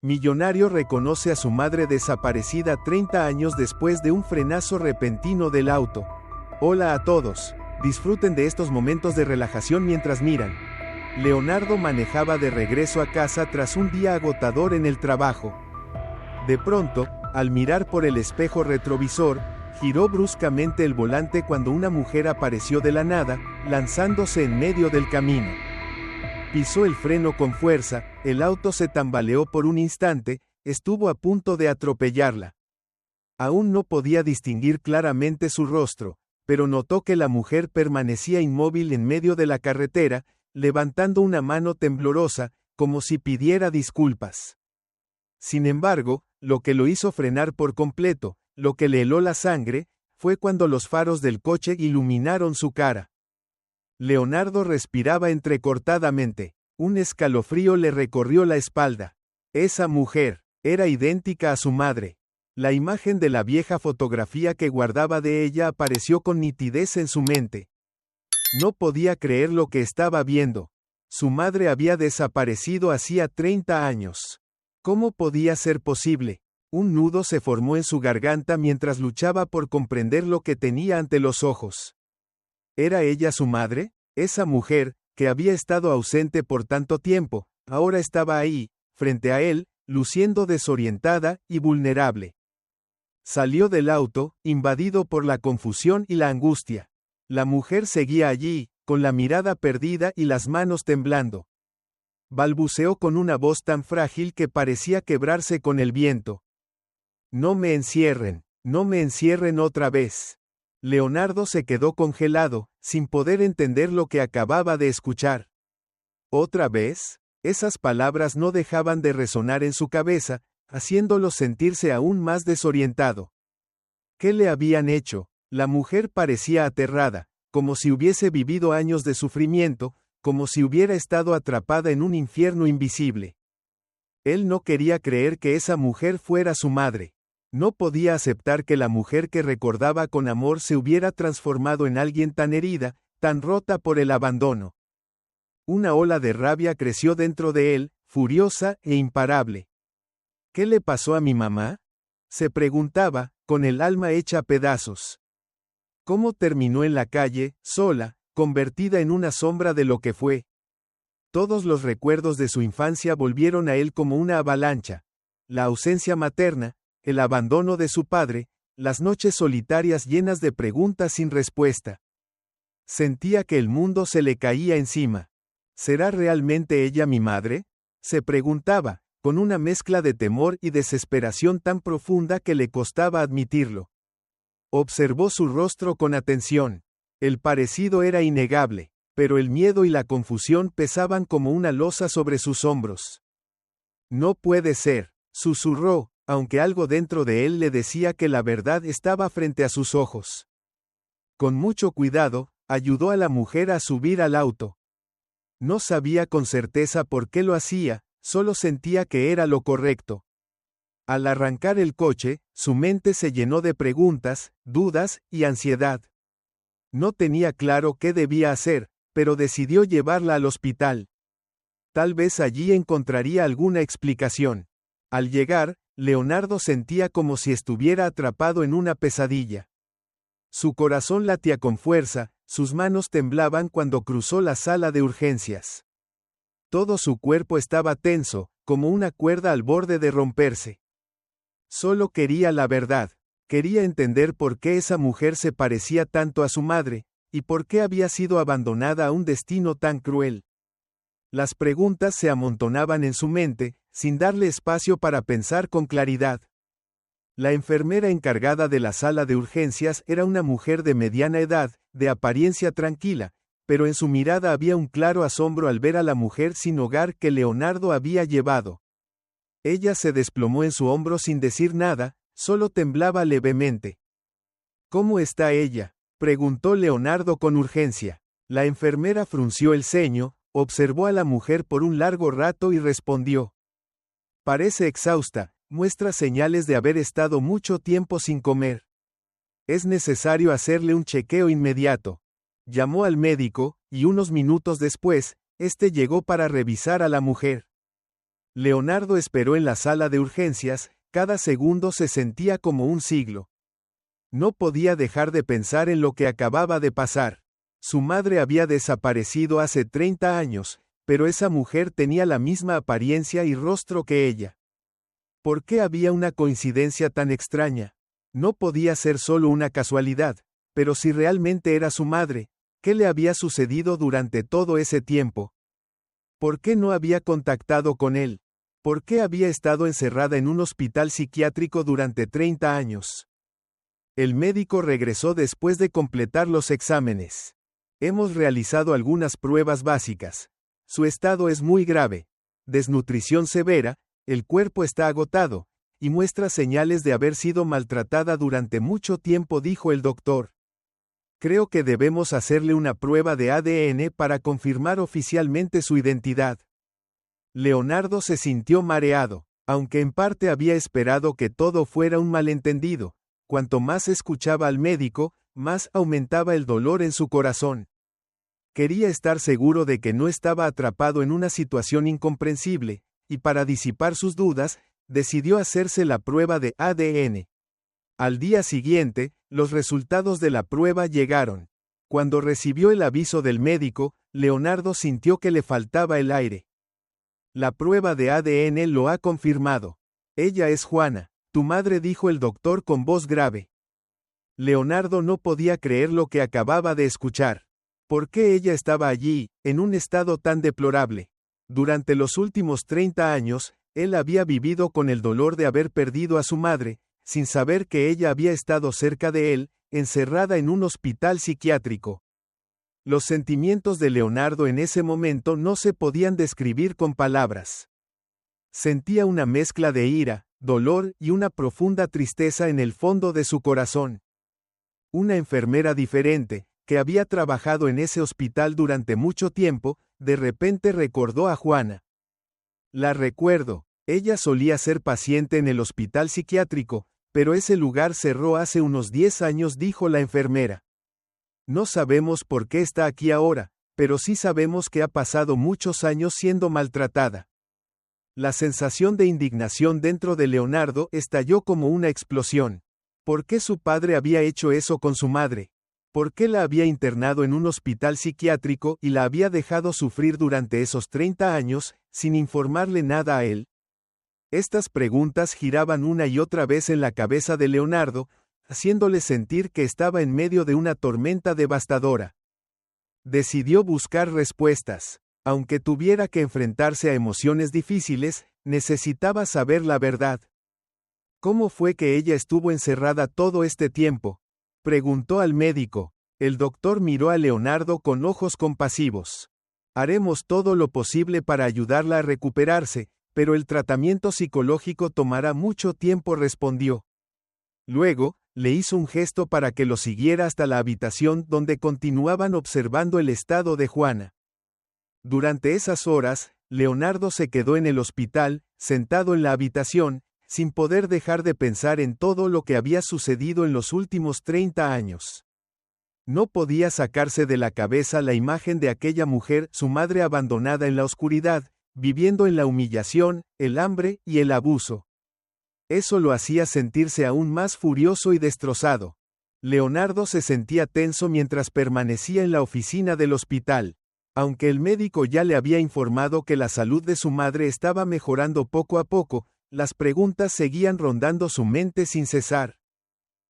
Millonario reconoce a su madre desaparecida 30 años después de un frenazo repentino del auto. Hola a todos. Disfruten de estos momentos de relajación mientras miran. Leonardo manejaba de regreso a casa tras un día agotador en el trabajo. De pronto, al mirar por el espejo retrovisor, giró bruscamente el volante cuando una mujer apareció de la nada, lanzándose en medio del camino. Pisó el freno con fuerza, el auto se tambaleó por un instante, estuvo a punto de atropellarla. Aún no podía distinguir claramente su rostro, pero notó que la mujer permanecía inmóvil en medio de la carretera, levantando una mano temblorosa, como si pidiera disculpas. Sin embargo, lo que lo hizo frenar por completo, lo que le heló la sangre, fue cuando los faros del coche iluminaron su cara. Leonardo respiraba entrecortadamente. Un escalofrío le recorrió la espalda. Esa mujer era idéntica a su madre. La imagen de la vieja fotografía que guardaba de ella apareció con nitidez en su mente. No podía creer lo que estaba viendo. Su madre había desaparecido hacía 30 años. ¿Cómo podía ser posible? Un nudo se formó en su garganta mientras luchaba por comprender lo que tenía ante los ojos. ¿Era ella su madre? Esa mujer, que había estado ausente por tanto tiempo, ahora estaba ahí, frente a él, luciendo desorientada y vulnerable. Salió del auto, invadido por la confusión y la angustia. La mujer seguía allí, con la mirada perdida y las manos temblando. Balbuceó con una voz tan frágil que parecía quebrarse con el viento. No me encierren otra vez. Leonardo se quedó congelado, sin poder entender lo que acababa de escuchar. ¿Otra vez? Esas palabras no dejaban de resonar en su cabeza, haciéndolo sentirse aún más desorientado. ¿Qué le habían hecho? La mujer parecía aterrada, como si hubiese vivido años de sufrimiento, como si hubiera estado atrapada en un infierno invisible. Él no quería creer que esa mujer fuera su madre. No podía aceptar que la mujer que recordaba con amor se hubiera transformado en alguien tan herida, tan rota por el abandono. Una ola de rabia creció dentro de él, furiosa e imparable. ¿Qué le pasó a mi mamá? Se preguntaba, con el alma hecha pedazos. ¿Cómo terminó en la calle, sola, convertida en una sombra de lo que fue? Todos los recuerdos de su infancia volvieron a él como una avalancha. La ausencia materna, el abandono de su padre, las noches solitarias llenas de preguntas sin respuesta. Sentía que el mundo se le caía encima. ¿Será realmente ella mi madre? Se preguntaba, con una mezcla de temor y desesperación tan profunda que le costaba admitirlo. Observó su rostro con atención. El parecido era innegable, pero el miedo y la confusión pesaban como una losa sobre sus hombros. No puede ser, susurró, aunque algo dentro de él le decía que la verdad estaba frente a sus ojos. Con mucho cuidado, ayudó a la mujer a subir al auto. No sabía con certeza por qué lo hacía, solo sentía que era lo correcto. Al arrancar el coche, su mente se llenó de preguntas, dudas y ansiedad. No tenía claro qué debía hacer, pero decidió llevarla al hospital. Tal vez allí encontraría alguna explicación. Al llegar, Leonardo sentía como si estuviera atrapado en una pesadilla. Su corazón latía con fuerza, sus manos temblaban cuando cruzó la sala de urgencias. Todo su cuerpo estaba tenso, como una cuerda al borde de romperse. Solo quería la verdad. Quería entender por qué esa mujer se parecía tanto a su madre, y por qué había sido abandonada a un destino tan cruel. Las preguntas se amontonaban en su mente, sin darle espacio para pensar con claridad. La enfermera encargada de la sala de urgencias era una mujer de mediana edad, de apariencia tranquila, pero en su mirada había un claro asombro al ver a la mujer sin hogar que Leonardo había llevado. Ella se desplomó en su hombro sin decir nada, solo temblaba levemente. ¿Cómo está ella?, preguntó Leonardo con urgencia. La enfermera frunció el ceño, observó a la mujer por un largo rato y respondió. Parece exhausta, muestra señales de haber estado mucho tiempo sin comer. Es necesario hacerle un chequeo inmediato. Llamó al médico, y unos minutos después, este llegó para revisar a la mujer. Leonardo esperó en la sala de urgencias, cada segundo se sentía como un siglo. No podía dejar de pensar en lo que acababa de pasar. Su madre había desaparecido hace 30 años, pero esa mujer tenía la misma apariencia y rostro que ella. ¿Por qué había una coincidencia tan extraña? No podía ser solo una casualidad, pero si realmente era su madre, ¿qué le había sucedido durante todo ese tiempo? ¿Por qué no había contactado con él? ¿Por qué había estado encerrada en un hospital psiquiátrico durante 30 años? El médico regresó después de completar los exámenes. Hemos realizado algunas pruebas básicas. Su estado es muy grave. Desnutrición severa, el cuerpo está agotado, y muestra señales de haber sido maltratada durante mucho tiempo, dijo el doctor. Creo que debemos hacerle una prueba de ADN para confirmar oficialmente su identidad. Leonardo se sintió mareado, aunque en parte había esperado que todo fuera un malentendido. Cuanto más escuchaba al médico, más aumentaba el dolor en su corazón. Quería estar seguro de que no estaba atrapado en una situación incomprensible, y para disipar sus dudas, decidió hacerse la prueba de ADN. Al día siguiente, los resultados de la prueba llegaron. Cuando recibió el aviso del médico, Leonardo sintió que le faltaba el aire. La prueba de ADN lo ha confirmado. Ella es Juana, tu madre, dijo el doctor con voz grave. Leonardo no podía creer lo que acababa de escuchar. ¿Por qué ella estaba allí, en un estado tan deplorable? Durante los últimos 30 años, él había vivido con el dolor de haber perdido a su madre, sin saber que ella había estado cerca de él, encerrada en un hospital psiquiátrico. Los sentimientos de Leonardo en ese momento no se podían describir con palabras. Sentía una mezcla de ira, dolor y una profunda tristeza en el fondo de su corazón. Una enfermera diferente, que había trabajado en ese hospital durante mucho tiempo, de repente recordó a Juana. La recuerdo, ella solía ser paciente en el hospital psiquiátrico, pero ese lugar cerró hace unos 10 años, dijo la enfermera. No sabemos por qué está aquí ahora, pero sí sabemos que ha pasado muchos años siendo maltratada. La sensación de indignación dentro de Leonardo estalló como una explosión. ¿Por qué su padre había hecho eso con su madre? ¿Por qué la había internado en un hospital psiquiátrico y la había dejado sufrir durante esos 30 años, sin informarle nada a él? Estas preguntas giraban una y otra vez en la cabeza de Leonardo, haciéndole sentir que estaba en medio de una tormenta devastadora. Decidió buscar respuestas. Aunque tuviera que enfrentarse a emociones difíciles, necesitaba saber la verdad. ¿Cómo fue que ella estuvo encerrada todo este tiempo? Preguntó al médico. El doctor miró a Leonardo con ojos compasivos. Haremos todo lo posible para ayudarla a recuperarse, pero el tratamiento psicológico tomará mucho tiempo, respondió. Luego, le hizo un gesto para que lo siguiera hasta la habitación donde continuaban observando el estado de Juana. Durante esas horas, Leonardo se quedó en el hospital, sentado en la habitación, sin poder dejar de pensar en todo lo que había sucedido en los últimos 30 años. No podía sacarse de la cabeza la imagen de aquella mujer, su madre abandonada en la oscuridad, viviendo en la humillación, el hambre y el abuso. Eso lo hacía sentirse aún más furioso y destrozado. Leonardo se sentía tenso mientras permanecía en la oficina del hospital. Aunque el médico ya le había informado que la salud de su madre estaba mejorando poco a poco, las preguntas seguían rondando su mente sin cesar.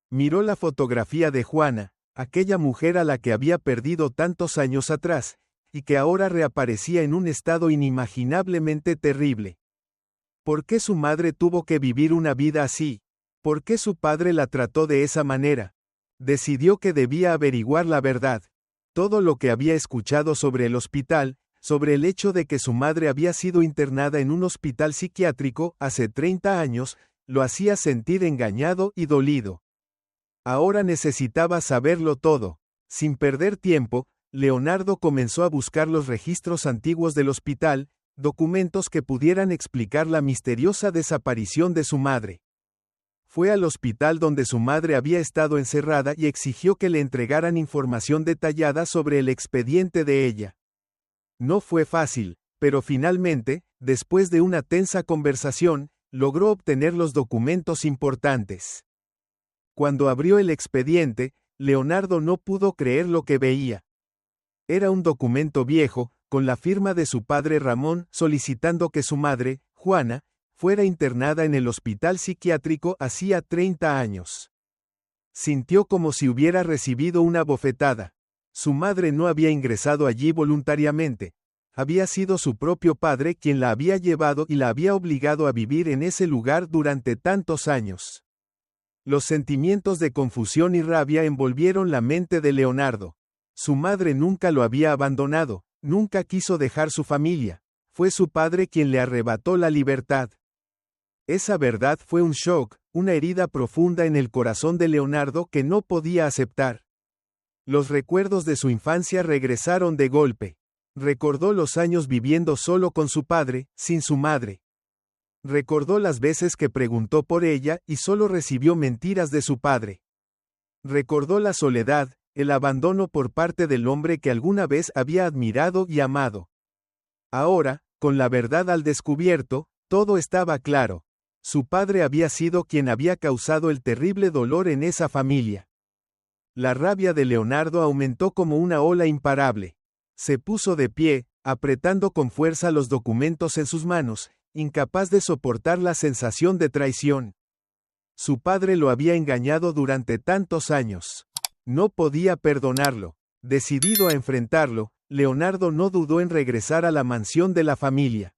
Miró la fotografía de Juana, aquella mujer a la que había perdido tantos años atrás, y que ahora reaparecía en un estado inimaginablemente terrible. ¿Por qué su madre tuvo que vivir una vida así? ¿Por qué su padre la trató de esa manera? Decidió que debía averiguar la verdad. Todo lo que había escuchado sobre el hospital, sobre el hecho de que su madre había sido internada en un hospital psiquiátrico hace 30 años, lo hacía sentir engañado y dolido. Ahora necesitaba saberlo todo. Sin perder tiempo, Leonardo comenzó a buscar los registros antiguos del hospital, documentos que pudieran explicar la misteriosa desaparición de su madre. Fue al hospital donde su madre había estado encerrada y exigió que le entregaran información detallada sobre el expediente de ella. No fue fácil, pero finalmente, Después de una tensa conversación, logró obtener los documentos importantes. Cuando abrió el expediente, Leonardo no pudo creer lo que veía. Era un documento viejo, con la firma de su padre Ramón, solicitando que su madre, Juana, fuera internada en el hospital psiquiátrico hacía 30 años. Sintió como si hubiera recibido una bofetada. Su madre no había ingresado allí voluntariamente. Había sido su propio padre quien la había llevado y la había obligado a vivir en ese lugar durante tantos años. Los sentimientos de confusión y rabia envolvieron la mente de Leonardo. Su madre nunca lo había abandonado, nunca quiso dejar su familia. Fue su padre quien le arrebató la libertad. Esa verdad fue un shock, una herida profunda en el corazón de Leonardo que no podía aceptar. Los recuerdos de su infancia regresaron de golpe. Recordó los años viviendo solo con su padre, sin su madre. Recordó las veces que preguntó por ella y solo recibió mentiras de su padre. Recordó la soledad, el abandono por parte del hombre que alguna vez había admirado y amado. Ahora, con la verdad al descubierto, todo estaba claro. Su padre había sido quien había causado el terrible dolor en esa familia. La rabia de Leonardo aumentó como una ola imparable. Se puso de pie, apretando con fuerza los documentos en sus manos, incapaz de soportar la sensación de traición. Su padre lo había engañado durante tantos años. No podía perdonarlo. Decidido a enfrentarlo, Leonardo no dudó en regresar a la mansión de la familia.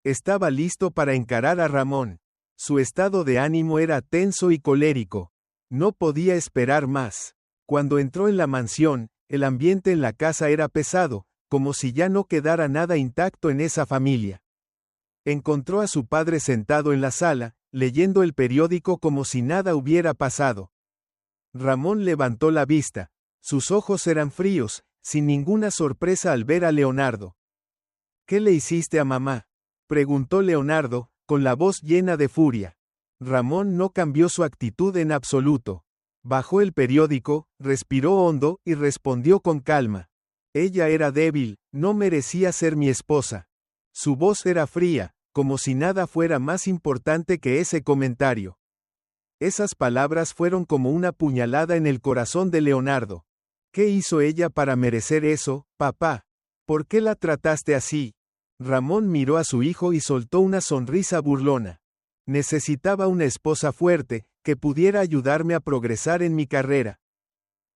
Estaba listo para encarar a Ramón. Su estado de ánimo era tenso y colérico. No podía esperar más. Cuando entró en la mansión, el ambiente en la casa era pesado, como si ya no quedara nada intacto en esa familia. Encontró a su padre sentado en la sala, leyendo el periódico como si nada hubiera pasado. Ramón levantó la vista. Sus ojos eran fríos, sin ninguna sorpresa al ver a Leonardo. ¿Qué le hiciste a mamá?, preguntó Leonardo, con la voz llena de furia. Ramón no cambió su actitud en absoluto. Bajó el periódico, respiró hondo y respondió con calma. Ella era débil, no merecía ser mi esposa. Su voz era fría, como si nada fuera más importante que ese comentario. Esas palabras fueron como una puñalada en el corazón de Leonardo. ¿Qué hizo ella para merecer eso, papá? ¿Por qué la trataste así? Ramón miró a su hijo y soltó una sonrisa burlona. Necesitaba una esposa fuerte, que pudiera ayudarme a progresar en mi carrera.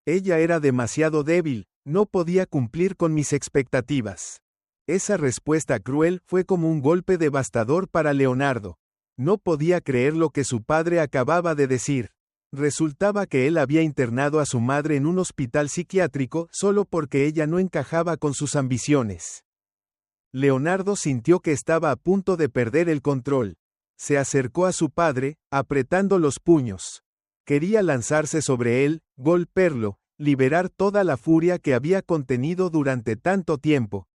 Ella era demasiado débil, no podía cumplir con mis expectativas. Esa respuesta cruel fue como un golpe devastador para Leonardo. No podía creer lo que su padre acababa de decir. Resultaba que él había internado a su madre en un hospital psiquiátrico solo porque ella no encajaba con sus ambiciones. Leonardo sintió que estaba a punto de perder el control. Se acercó a su padre, apretando los puños. Quería lanzarse sobre él, golpearlo, liberar toda la furia que había contenido durante tanto tiempo.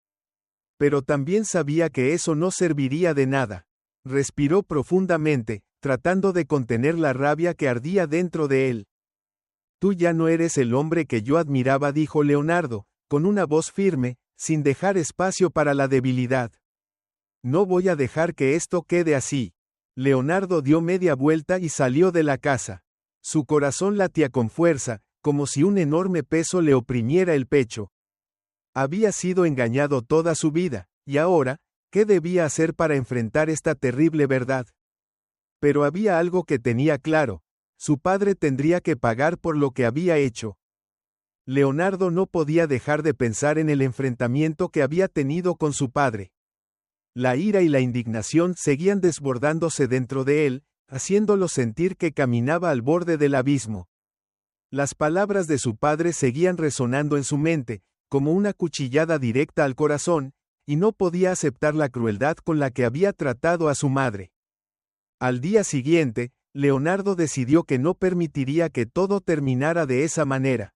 Pero también sabía que eso no serviría de nada. Respiró profundamente, tratando de contener la rabia que ardía dentro de él. Tú ya no eres el hombre que yo admiraba, dijo Leonardo, con una voz firme, sin dejar espacio para la debilidad. No voy a dejar que esto quede así. Leonardo dio media vuelta y salió de la casa. Su corazón latía con fuerza, como si un enorme peso le oprimiera el pecho. Había sido engañado toda su vida, y ahora, ¿qué debía hacer para enfrentar esta terrible verdad? Pero había algo que tenía claro: su padre tendría que pagar por lo que había hecho. Leonardo no podía dejar de pensar en el enfrentamiento que había tenido con su padre. La ira y la indignación seguían desbordándose dentro de él, haciéndolo sentir que caminaba al borde del abismo. Las palabras de su padre seguían resonando en su mente, como una cuchillada directa al corazón, y no podía aceptar la crueldad con la que había tratado a su madre. Al día siguiente, Leonardo decidió que no permitiría que todo terminara de esa manera.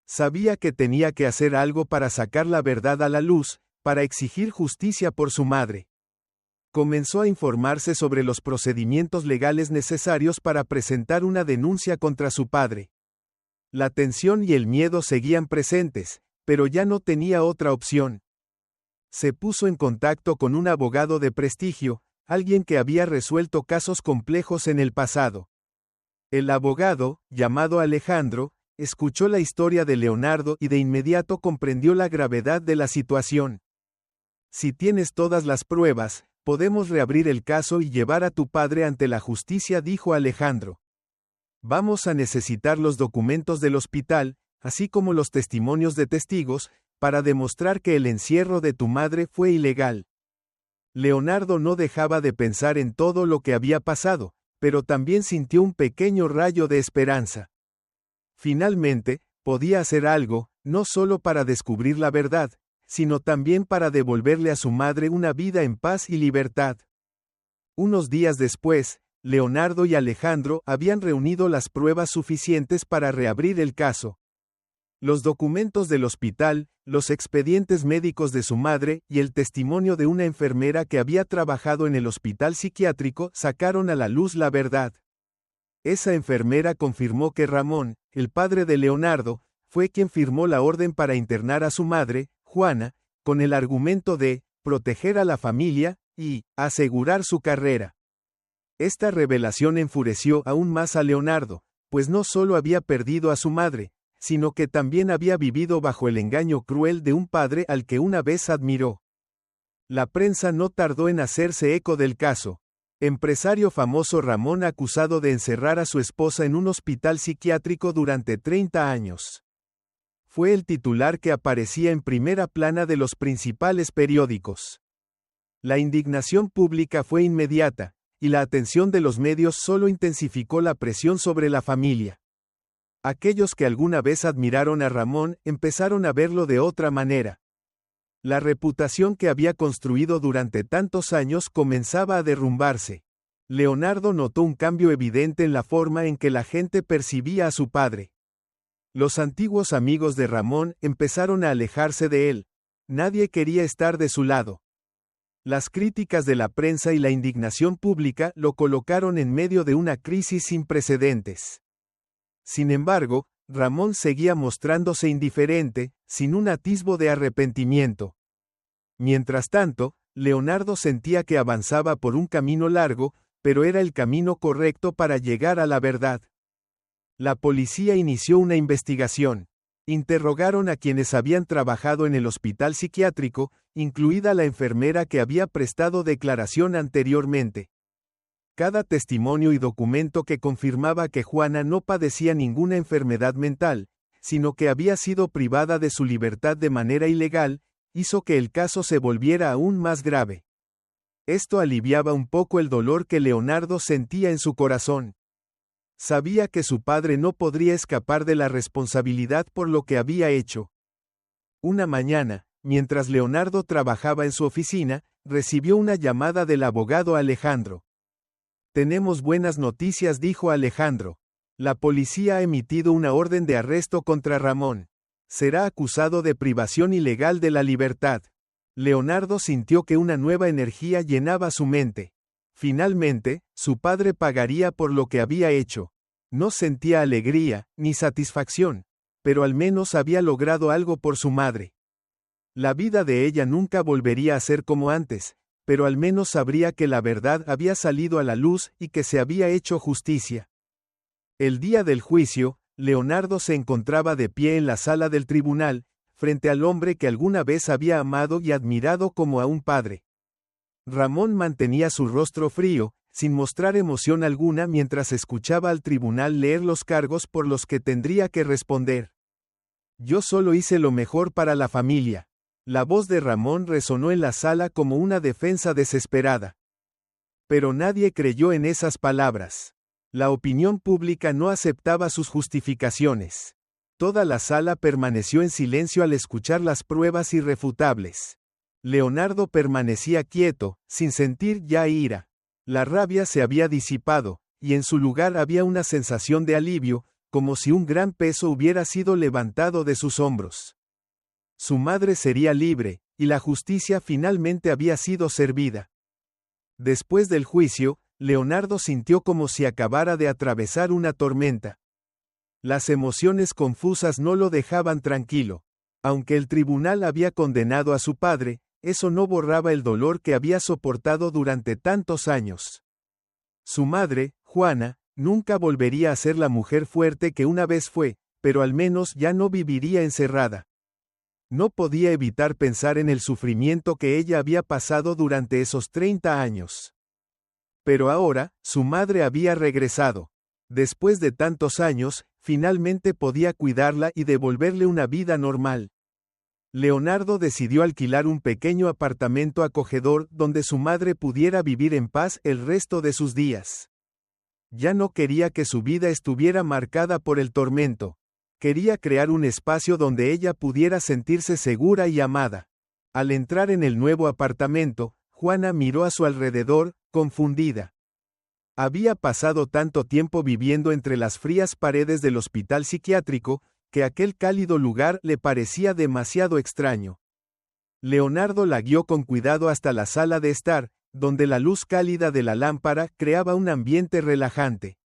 Sabía que tenía que hacer algo para sacar la verdad a la luz, para exigir justicia por su madre. Comenzó a informarse sobre los procedimientos legales necesarios para presentar una denuncia contra su padre. La tensión y el miedo seguían presentes, pero ya no tenía otra opción. Se puso en contacto con un abogado de prestigio, alguien que había resuelto casos complejos en el pasado. El abogado, llamado Alejandro, escuchó la historia de Leonardo y de inmediato comprendió la gravedad de la situación. Si tienes todas las pruebas, podemos reabrir el caso y llevar a tu padre ante la justicia, dijo Alejandro. Vamos a necesitar los documentos del hospital, así como los testimonios de testigos, para demostrar que el encierro de tu madre fue ilegal. Leonardo no dejaba de pensar en todo lo que había pasado, pero también sintió un pequeño rayo de esperanza. Finalmente, podía hacer algo, no solo para descubrir la verdad, sino también para devolverle a su madre una vida en paz y libertad. Unos días después, Leonardo y Alejandro habían reunido las pruebas suficientes para reabrir el caso. Los documentos del hospital, los expedientes médicos de su madre y el testimonio de una enfermera que había trabajado en el hospital psiquiátrico sacaron a la luz la verdad. Esa enfermera confirmó que Ramón, el padre de Leonardo, fue quien firmó la orden para internar a su madre, Juana, con el argumento de proteger a la familia y asegurar su carrera. Esta revelación enfureció aún más a Leonardo, pues no solo había perdido a su madre, sino que también había vivido bajo el engaño cruel de un padre al que una vez admiró. La prensa no tardó en hacerse eco del caso. Empresario famoso Ramón acusado de encerrar a su esposa en un hospital psiquiátrico durante 30 años. Fue el titular que aparecía en primera plana de los principales periódicos. La indignación pública fue inmediata, y la atención de los medios solo intensificó la presión sobre la familia. Aquellos que alguna vez admiraron a Ramón empezaron a verlo de otra manera. La reputación que había construido durante tantos años comenzaba a derrumbarse. Leonardo notó un cambio evidente en la forma en que la gente percibía a su padre. Los antiguos amigos de Ramón empezaron a alejarse de él. Nadie quería estar de su lado. Las críticas de la prensa y la indignación pública lo colocaron en medio de una crisis sin precedentes. Sin embargo, Ramón seguía mostrándose indiferente, sin un atisbo de arrepentimiento. Mientras tanto, Leonardo sentía que avanzaba por un camino largo, pero era el camino correcto para llegar a la verdad. La policía inició una investigación. Interrogaron a quienes habían trabajado en el hospital psiquiátrico, incluida la enfermera que había prestado declaración anteriormente. Cada testimonio y documento que confirmaba que Juana no padecía ninguna enfermedad mental, sino que había sido privada de su libertad de manera ilegal, hizo que el caso se volviera aún más grave. Esto aliviaba un poco el dolor que Leonardo sentía en su corazón. Sabía que su padre no podría escapar de la responsabilidad por lo que había hecho. Una mañana, mientras Leonardo trabajaba en su oficina, recibió una llamada del abogado Alejandro. Tenemos buenas noticias, dijo Alejandro. La policía ha emitido una orden de arresto contra Ramón. Será acusado de privación ilegal de la libertad. Leonardo sintió que una nueva energía llenaba su mente. Finalmente, su padre pagaría por lo que había hecho. No sentía alegría, ni satisfacción, pero al menos había logrado algo por su madre. La vida de ella nunca volvería a ser como antes, pero al menos sabría que la verdad había salido a la luz y que se había hecho justicia. El día del juicio, Leonardo se encontraba de pie en la sala del tribunal, frente al hombre que alguna vez había amado y admirado como a un padre. Ramón mantenía su rostro frío, sin mostrar emoción alguna mientras escuchaba al tribunal leer los cargos por los que tendría que responder. Yo solo hice lo mejor para la familia. La voz de Ramón resonó en la sala como una defensa desesperada. Pero nadie creyó en esas palabras. La opinión pública no aceptaba sus justificaciones. Toda la sala permaneció en silencio al escuchar las pruebas irrefutables. Leonardo permanecía quieto, sin sentir ya ira. La rabia se había disipado, y en su lugar había una sensación de alivio, como si un gran peso hubiera sido levantado de sus hombros. Su madre sería libre, y la justicia finalmente había sido servida. Después del juicio, Leonardo sintió como si acabara de atravesar una tormenta. Las emociones confusas no lo dejaban tranquilo. Aunque el tribunal había condenado a su padre, eso no borraba el dolor que había soportado durante tantos años. Su madre, Juana, nunca volvería a ser la mujer fuerte que una vez fue, pero al menos ya no viviría encerrada. No podía evitar pensar en el sufrimiento que ella había pasado durante esos 30 años. Pero ahora, su madre había regresado. Después de tantos años, finalmente podía cuidarla y devolverle una vida normal. Leonardo decidió alquilar un pequeño apartamento acogedor donde su madre pudiera vivir en paz el resto de sus días. Ya no quería que su vida estuviera marcada por el tormento. Quería crear un espacio donde ella pudiera sentirse segura y amada. Al entrar en el nuevo apartamento, Juana miró a su alrededor, confundida. Había pasado tanto tiempo viviendo entre las frías paredes del hospital psiquiátrico, que aquel cálido lugar le parecía demasiado extraño. Leonardo la guió con cuidado hasta la sala de estar, donde la luz cálida de la lámpara creaba un ambiente relajante.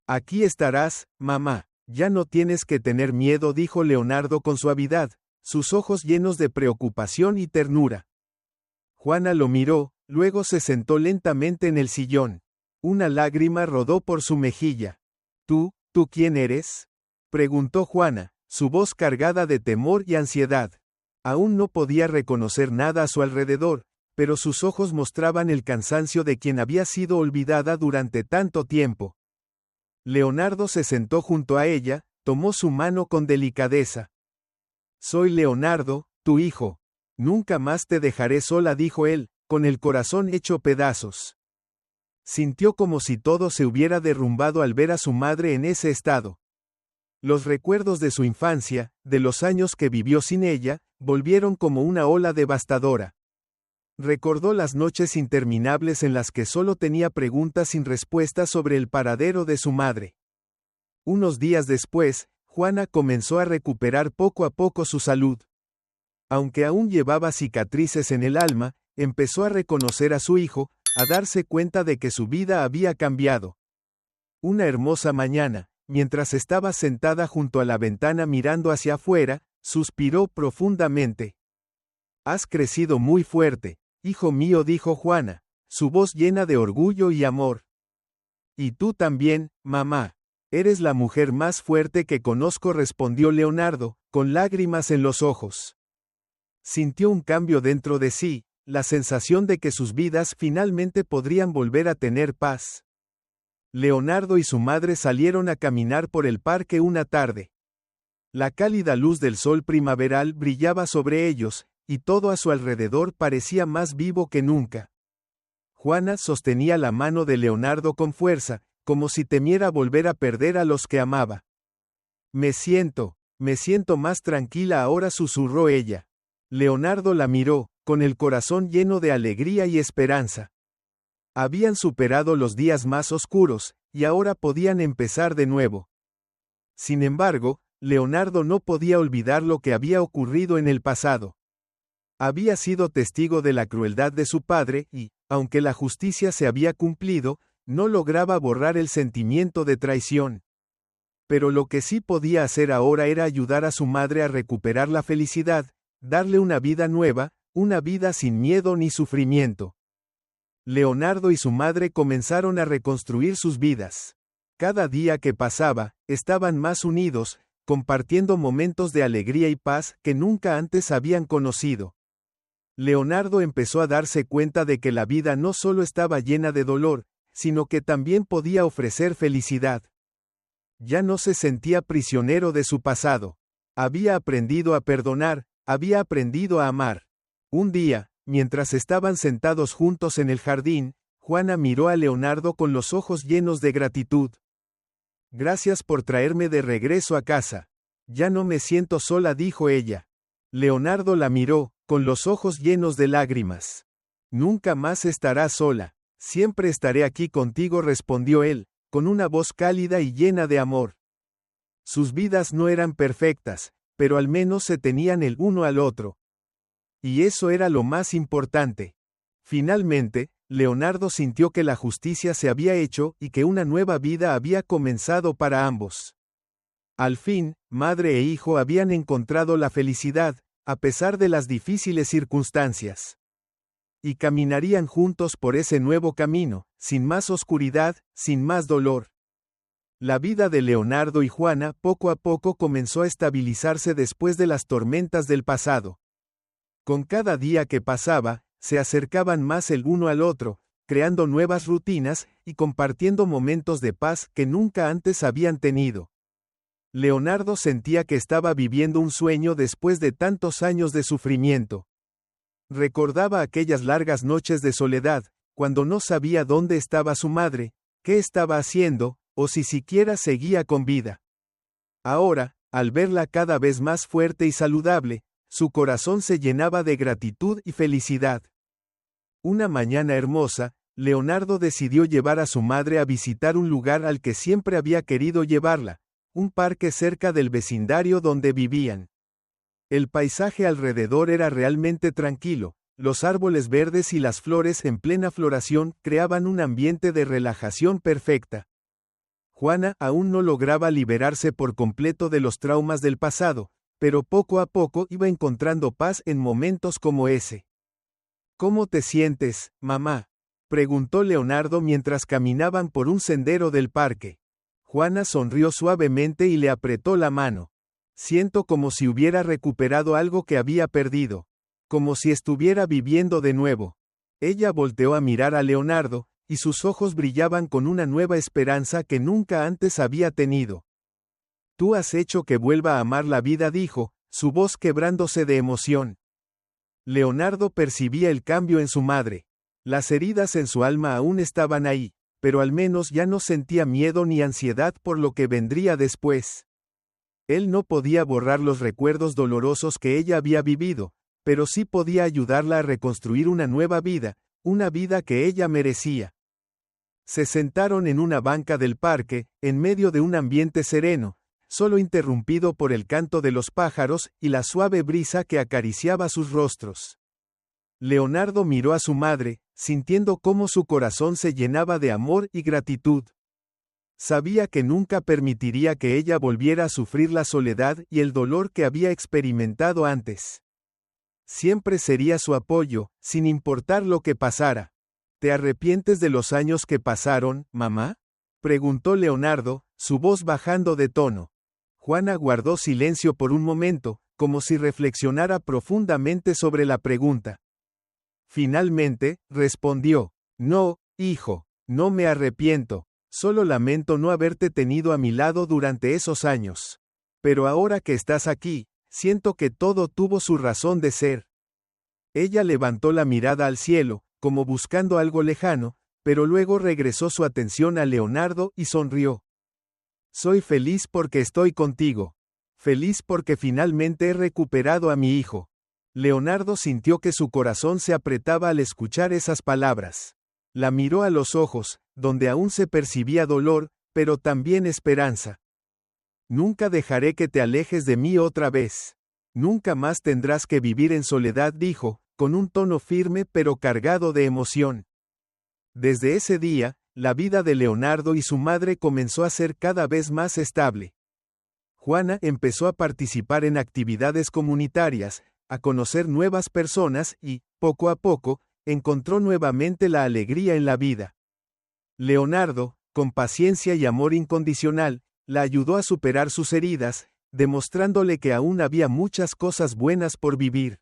Aquí estarás, mamá. Ya no tienes que tener miedo, dijo Leonardo con suavidad, sus ojos llenos de preocupación y ternura. Juana lo miró, luego se sentó lentamente en el sillón. Una lágrima rodó por su mejilla. ¿Tú quién eres?, preguntó Juana, su voz cargada de temor y ansiedad. Aún no podía reconocer nada a su alrededor, pero sus ojos mostraban el cansancio de quien había sido olvidada durante tanto tiempo. Leonardo se sentó junto a ella, tomó su mano con delicadeza. Soy Leonardo, tu hijo. Nunca más te dejaré sola, dijo él, con el corazón hecho pedazos. Sintió como si todo se hubiera derrumbado al ver a su madre en ese estado. Los recuerdos de su infancia, de los años que vivió sin ella, volvieron como una ola devastadora. Recordó las noches interminables en las que solo tenía preguntas sin respuesta sobre el paradero de su madre. Unos días después, Juana comenzó a recuperar poco a poco su salud. Aunque aún llevaba cicatrices en el alma, empezó a reconocer a su hijo, a darse cuenta de que su vida había cambiado. Una hermosa mañana, mientras estaba sentada junto a la ventana mirando hacia afuera, suspiró profundamente. Has crecido muy fuerte, hijo mío, dijo Juana, su voz llena de orgullo y amor. Y tú también, mamá. Eres la mujer más fuerte que conozco, respondió Leonardo, con lágrimas en los ojos. Sintió un cambio dentro de sí, la sensación de que sus vidas finalmente podrían volver a tener paz. Leonardo y su madre salieron a caminar por el parque una tarde. La cálida luz del sol primaveral brillaba sobre ellos, y todo a su alrededor parecía más vivo que nunca. Juana sostenía la mano de Leonardo con fuerza, como si temiera volver a perder a los que amaba. Me siento más tranquila ahora, susurró ella. Leonardo la miró, con el corazón lleno de alegría y esperanza. Habían superado los días más oscuros, y ahora podían empezar de nuevo. Sin embargo, Leonardo no podía olvidar lo que había ocurrido en el pasado. Había sido testigo de la crueldad de su padre y, aunque la justicia se había cumplido, no lograba borrar el sentimiento de traición. Pero lo que sí podía hacer ahora era ayudar a su madre a recuperar la felicidad, darle una vida nueva, una vida sin miedo ni sufrimiento. Leonardo y su madre comenzaron a reconstruir sus vidas. Cada día que pasaba, estaban más unidos, compartiendo momentos de alegría y paz que nunca antes habían conocido. Leonardo empezó a darse cuenta de que la vida no solo estaba llena de dolor, sino que también podía ofrecer felicidad. Ya no se sentía prisionero de su pasado. Había aprendido a perdonar, había aprendido a amar. Un día, mientras estaban sentados juntos en el jardín, Juana miró a Leonardo con los ojos llenos de gratitud. Gracias por traerme de regreso a casa. Ya no me siento sola, dijo ella. Leonardo la miró, con los ojos llenos de lágrimas. Nunca más estarás sola. Siempre estaré aquí contigo, respondió él, con una voz cálida y llena de amor. Sus vidas no eran perfectas, pero al menos se tenían el uno al otro. Y eso era lo más importante. Finalmente, Leonardo sintió que la justicia se había hecho y que una nueva vida había comenzado para ambos. Al fin, madre e hijo habían encontrado la felicidad, a pesar de las difíciles circunstancias. Y caminarían juntos por ese nuevo camino, sin más oscuridad, sin más dolor. La vida de Leonardo y Juana poco a poco comenzó a estabilizarse después de las tormentas del pasado. Con cada día que pasaba, se acercaban más el uno al otro, creando nuevas rutinas y compartiendo momentos de paz que nunca antes habían tenido. Leonardo sentía que estaba viviendo un sueño después de tantos años de sufrimiento. Recordaba aquellas largas noches de soledad, cuando no sabía dónde estaba su madre, qué estaba haciendo, o si siquiera seguía con vida. Ahora, al verla cada vez más fuerte y saludable, su corazón se llenaba de gratitud y felicidad. Una mañana hermosa, Leonardo decidió llevar a su madre a visitar un lugar al que siempre había querido llevarla, un parque cerca del vecindario donde vivían. El paisaje alrededor era realmente tranquilo, los árboles verdes y las flores en plena floración creaban un ambiente de relajación perfecta. Juana aún no lograba liberarse por completo de los traumas del pasado, pero poco a poco iba encontrando paz en momentos como ese. ¿Cómo te sientes, mamá?, preguntó Leonardo mientras caminaban por un sendero del parque. Juana sonrió suavemente y le apretó la mano. Siento como si hubiera recuperado algo que había perdido, como si estuviera viviendo de nuevo. Ella volteó a mirar a Leonardo, y sus ojos brillaban con una nueva esperanza que nunca antes había tenido. Tú has hecho que vuelva a amar la vida, dijo, su voz quebrándose de emoción. Leonardo percibía el cambio en su madre. Las heridas en su alma aún estaban ahí, pero al menos ya no sentía miedo ni ansiedad por lo que vendría después. Él no podía borrar los recuerdos dolorosos que ella había vivido, pero sí podía ayudarla a reconstruir una nueva vida, una vida que ella merecía. Se sentaron en una banca del parque, en medio de un ambiente sereno, solo interrumpido por el canto de los pájaros y la suave brisa que acariciaba sus rostros. Leonardo miró a su madre, sintiendo cómo su corazón se llenaba de amor y gratitud. Sabía que nunca permitiría que ella volviera a sufrir la soledad y el dolor que había experimentado antes. Siempre sería su apoyo, sin importar lo que pasara. ¿Te arrepientes de los años que pasaron, mamá?, preguntó Leonardo, su voz bajando de tono. Juana guardó silencio por un momento, como si reflexionara profundamente sobre la pregunta. Finalmente, respondió, no, hijo, no me arrepiento, solo lamento no haberte tenido a mi lado durante esos años. Pero ahora que estás aquí, siento que todo tuvo su razón de ser. Ella levantó la mirada al cielo, como buscando algo lejano, pero luego regresó su atención a Leonardo y sonrió. Soy feliz porque estoy contigo. Feliz porque finalmente he recuperado a mi hijo. Leonardo sintió que su corazón se apretaba al escuchar esas palabras. La miró a los ojos, donde aún se percibía dolor, pero también esperanza. Nunca dejaré que te alejes de mí otra vez. Nunca más tendrás que vivir en soledad, dijo, con un tono firme pero cargado de emoción. Desde ese día, la vida de Leonardo y su madre comenzó a ser cada vez más estable. Juana empezó a participar en actividades comunitarias, a conocer nuevas personas y, poco a poco, encontró nuevamente la alegría en la vida. Leonardo, con paciencia y amor incondicional, la ayudó a superar sus heridas, demostrándole que aún había muchas cosas buenas por vivir.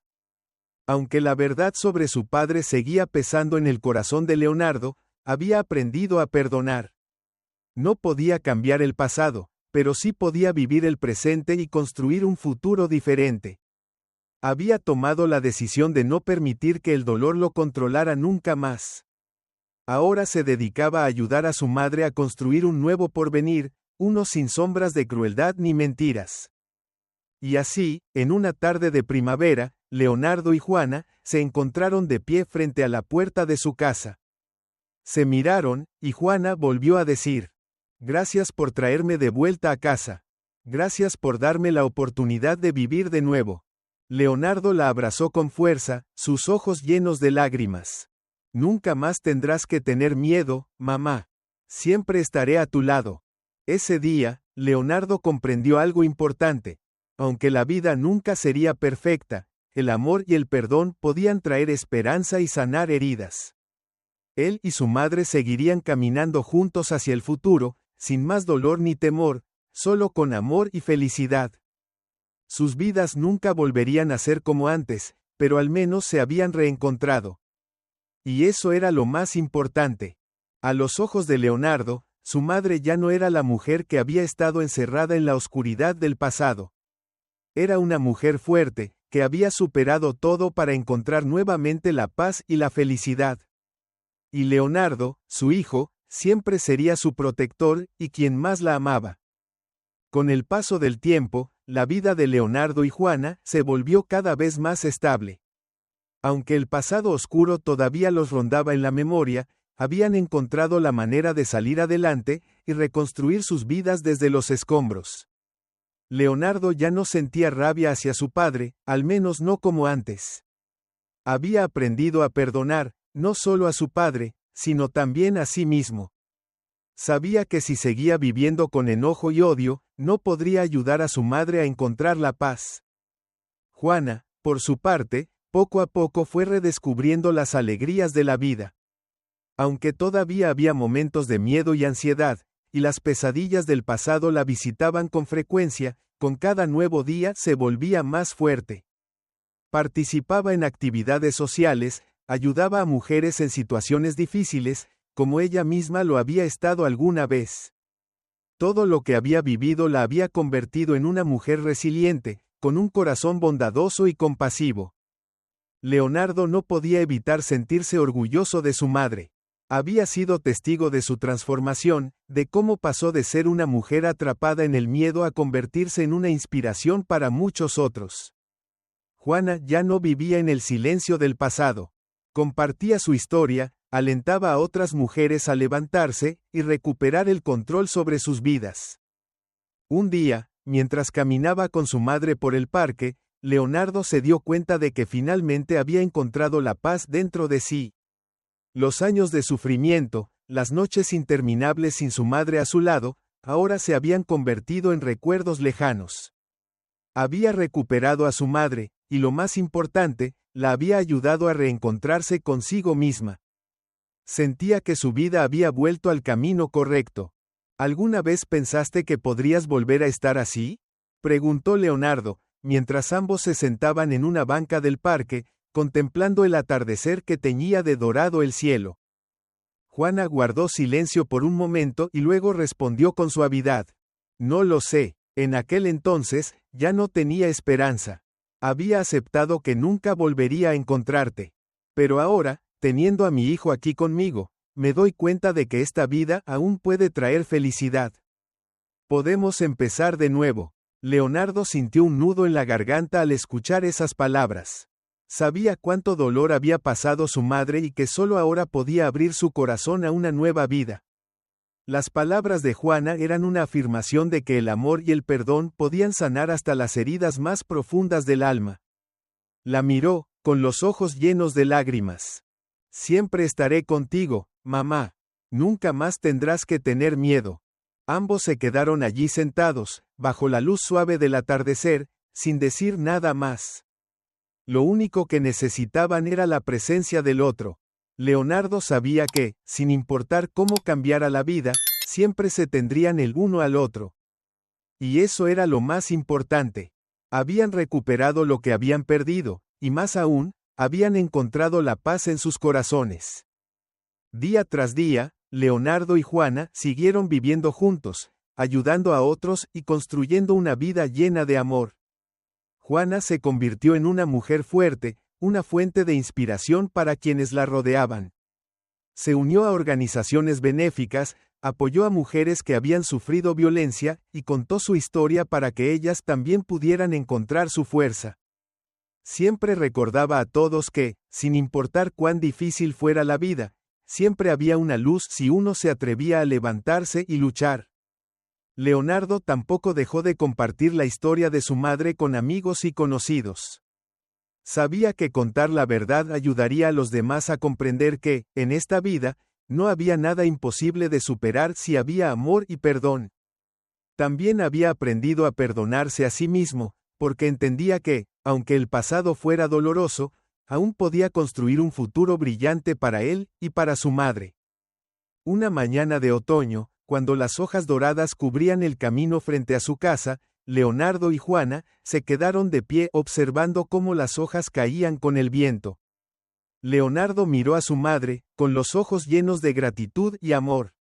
Aunque la verdad sobre su padre seguía pesando en el corazón de Leonardo, había aprendido a perdonar. No podía cambiar el pasado, pero sí podía vivir el presente y construir un futuro diferente. Había tomado la decisión de no permitir que el dolor lo controlara nunca más. Ahora se dedicaba a ayudar a su madre a construir un nuevo porvenir, uno sin sombras de crueldad ni mentiras. Y así, en una tarde de primavera, Leonardo y Juana se encontraron de pie frente a la puerta de su casa. Se miraron, y Juana volvió a decir: «Gracias por traerme de vuelta a casa. Gracias por darme la oportunidad de vivir de nuevo». Leonardo la abrazó con fuerza, sus ojos llenos de lágrimas. «Nunca más tendrás que tener miedo, mamá. Siempre estaré a tu lado». Ese día, Leonardo comprendió algo importante. Aunque la vida nunca sería perfecta, el amor y el perdón podían traer esperanza y sanar heridas. Él y su madre seguirían caminando juntos hacia el futuro, sin más dolor ni temor, solo con amor y felicidad. Sus vidas nunca volverían a ser como antes, pero al menos se habían reencontrado. Y eso era lo más importante. A los ojos de Leonardo, su madre ya no era la mujer que había estado encerrada en la oscuridad del pasado. Era una mujer fuerte, que había superado todo para encontrar nuevamente la paz y la felicidad. Y Leonardo, su hijo, siempre sería su protector y quien más la amaba. Con el paso del tiempo, la vida de Leonardo y Juana se volvió cada vez más estable. Aunque el pasado oscuro todavía los rondaba en la memoria, habían encontrado la manera de salir adelante y reconstruir sus vidas desde los escombros. Leonardo ya no sentía rabia hacia su padre, al menos no como antes. Había aprendido a perdonar, no solo a su padre, sino también a sí mismo. Sabía que si seguía viviendo con enojo y odio, no podría ayudar a su madre a encontrar la paz. Juana, por su parte, poco a poco fue redescubriendo las alegrías de la vida. Aunque todavía había momentos de miedo y ansiedad, y las pesadillas del pasado la visitaban con frecuencia, con cada nuevo día se volvía más fuerte. Participaba en actividades sociales, ayudaba a mujeres en situaciones difíciles, como ella misma lo había estado alguna vez. Todo lo que había vivido la había convertido en una mujer resiliente, con un corazón bondadoso y compasivo. Leonardo no podía evitar sentirse orgulloso de su madre. Había sido testigo de su transformación, de cómo pasó de ser una mujer atrapada en el miedo a convertirse en una inspiración para muchos otros. Juana ya no vivía en el silencio del pasado. Compartía su historia, alentaba a otras mujeres a levantarse y recuperar el control sobre sus vidas. Un día, mientras caminaba con su madre por el parque, Leonardo se dio cuenta de que finalmente había encontrado la paz dentro de sí. Los años de sufrimiento, las noches interminables sin su madre a su lado, ahora se habían convertido en recuerdos lejanos. Había recuperado a su madre, y lo más importante, la había ayudado a reencontrarse consigo misma. Sentía que su vida había vuelto al camino correcto. ¿Alguna vez pensaste que podrías volver a estar así?, preguntó Leonardo, mientras ambos se sentaban en una banca del parque, contemplando el atardecer que teñía de dorado el cielo. Juana guardó silencio por un momento y luego respondió con suavidad: «No lo sé, en aquel entonces, ya no tenía esperanza. Había aceptado que nunca volvería a encontrarte. Pero ahora, teniendo a mi hijo aquí conmigo, me doy cuenta de que esta vida aún puede traer felicidad. Podemos empezar de nuevo». Leonardo sintió un nudo en la garganta al escuchar esas palabras. Sabía cuánto dolor había pasado su madre y que solo ahora podía abrir su corazón a una nueva vida. Las palabras de Juana eran una afirmación de que el amor y el perdón podían sanar hasta las heridas más profundas del alma. La miró, con los ojos llenos de lágrimas. «Siempre estaré contigo, mamá. Nunca más tendrás que tener miedo». Ambos se quedaron allí sentados, bajo la luz suave del atardecer, sin decir nada más. Lo único que necesitaban era la presencia del otro. Leonardo sabía que, sin importar cómo cambiara la vida, siempre se tendrían el uno al otro. Y eso era lo más importante. Habían recuperado lo que habían perdido, y más aún, habían encontrado la paz en sus corazones. Día tras día, Leonardo y Juana siguieron viviendo juntos, ayudando a otros y construyendo una vida llena de amor. Juana se convirtió en una mujer fuerte, una fuente de inspiración para quienes la rodeaban. Se unió a organizaciones benéficas, apoyó a mujeres que habían sufrido violencia, y contó su historia para que ellas también pudieran encontrar su fuerza. Siempre recordaba a todos que, sin importar cuán difícil fuera la vida, siempre había una luz si uno se atrevía a levantarse y luchar. Leonardo tampoco dejó de compartir la historia de su madre con amigos y conocidos. Sabía que contar la verdad ayudaría a los demás a comprender que, en esta vida, no había nada imposible de superar si había amor y perdón. También había aprendido a perdonarse a sí mismo, porque entendía que, Aunque el pasado fuera doloroso, aún podía construir un futuro brillante para él y para su madre. Una mañana de otoño, cuando las hojas doradas cubrían el camino frente a su casa, Leonardo y Juana se quedaron de pie observando cómo las hojas caían con el viento. Leonardo miró a su madre, con los ojos llenos de gratitud y amor.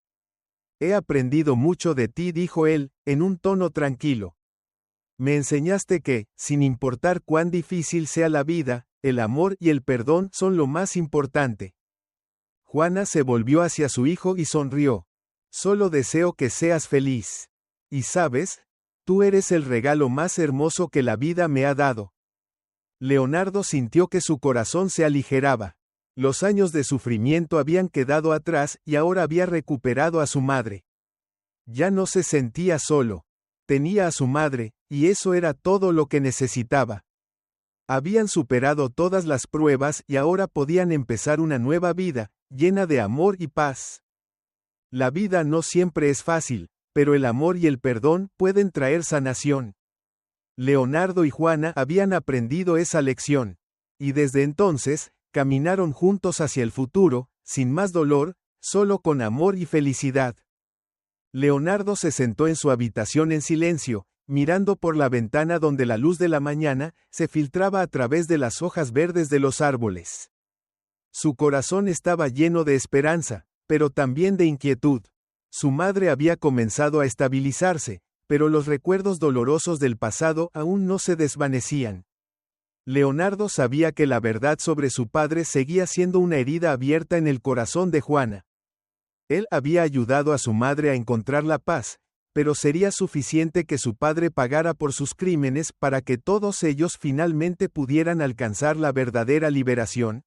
He aprendido mucho de ti, dijo él, en un tono tranquilo. Me enseñaste que, sin importar cuán difícil sea la vida, el amor y el perdón son lo más importante. Juana se volvió hacia su hijo y sonrió. Solo deseo que seas feliz. Y sabes, tú eres el regalo más hermoso que la vida me ha dado. Leonardo sintió que su corazón se aligeraba. Los años de sufrimiento habían quedado atrás y ahora había recuperado a su madre. Ya no se sentía solo. Tenía a su madre, y eso era todo lo que necesitaba. Habían superado todas las pruebas y ahora podían empezar una nueva vida, llena de amor y paz. La vida no siempre es fácil, pero el amor y el perdón pueden traer sanación. Leonardo y Juana habían aprendido esa lección, y desde entonces, caminaron juntos hacia el futuro, sin más dolor, solo con amor y felicidad. Leonardo se sentó en su habitación en silencio, mirando por la ventana donde la luz de la mañana se filtraba a través de las hojas verdes de los árboles. Su corazón estaba lleno de esperanza, pero también de inquietud. Su madre había comenzado a estabilizarse, pero los recuerdos dolorosos del pasado aún no se desvanecían. Leonardo sabía que la verdad sobre su padre seguía siendo una herida abierta en el corazón de Juana. Él había ayudado a su madre a encontrar la paz, pero ¿sería suficiente que su padre pagara por sus crímenes para que todos ellos finalmente pudieran alcanzar la verdadera liberación?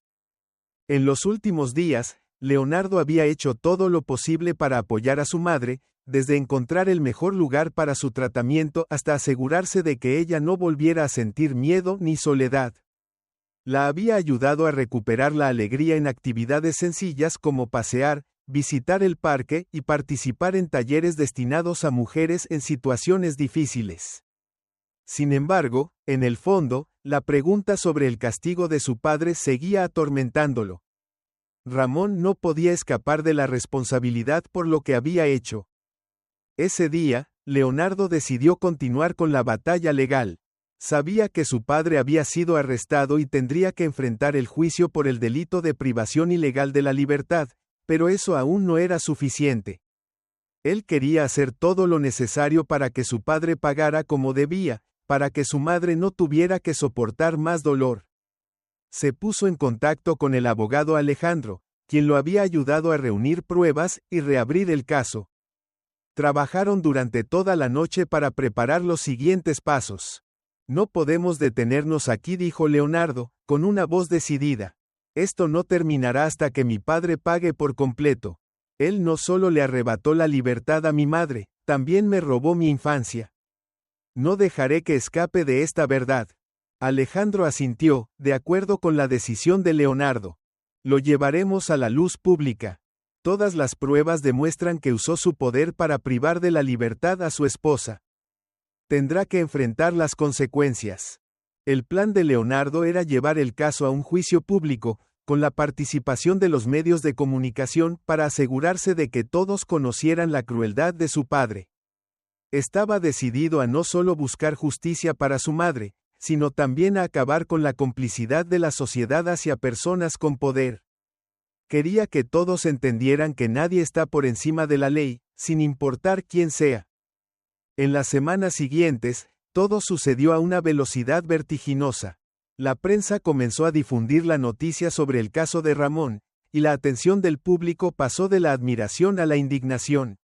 En los últimos días, Leonardo había hecho todo lo posible para apoyar a su madre, desde encontrar el mejor lugar para su tratamiento hasta asegurarse de que ella no volviera a sentir miedo ni soledad. La había ayudado a recuperar la alegría en actividades sencillas como pasear, visitar el parque y participar en talleres destinados a mujeres en situaciones difíciles. Sin embargo, en el fondo, la pregunta sobre el castigo de su padre seguía atormentándolo. Ramón no podía escapar de la responsabilidad por lo que había hecho. Ese día, Leonardo decidió continuar con la batalla legal. Sabía que su padre había sido arrestado y tendría que enfrentar el juicio por el delito de privación ilegal de la libertad, pero eso aún no era suficiente. Él quería hacer todo lo necesario para que su padre pagara como debía, para que su madre no tuviera que soportar más dolor. Se puso en contacto con el abogado Alejandro, quien lo había ayudado a reunir pruebas y reabrir el caso. Trabajaron durante toda la noche para preparar los siguientes pasos. No podemos detenernos aquí, dijo Leonardo, con una voz decidida. Esto no terminará hasta que mi padre pague por completo. Él no solo le arrebató la libertad a mi madre, también me robó mi infancia. No dejaré que escape de esta verdad. Alejandro asintió, de acuerdo con la decisión de Leonardo. Lo llevaremos a la luz pública. Todas las pruebas demuestran que usó su poder para privar de la libertad a su esposa. Tendrá que enfrentar las consecuencias. El plan de Leonardo era llevar el caso a un juicio público, con la participación de los medios de comunicación para asegurarse de que todos conocieran la crueldad de su padre. Estaba decidido a no solo buscar justicia para su madre, sino también a acabar con la complicidad de la sociedad hacia personas con poder. Quería que todos entendieran que nadie está por encima de la ley, sin importar quién sea. En las semanas siguientes, todo sucedió a una velocidad vertiginosa. La prensa comenzó a difundir la noticia sobre el caso de Ramón, y la atención del público pasó de la admiración a la indignación.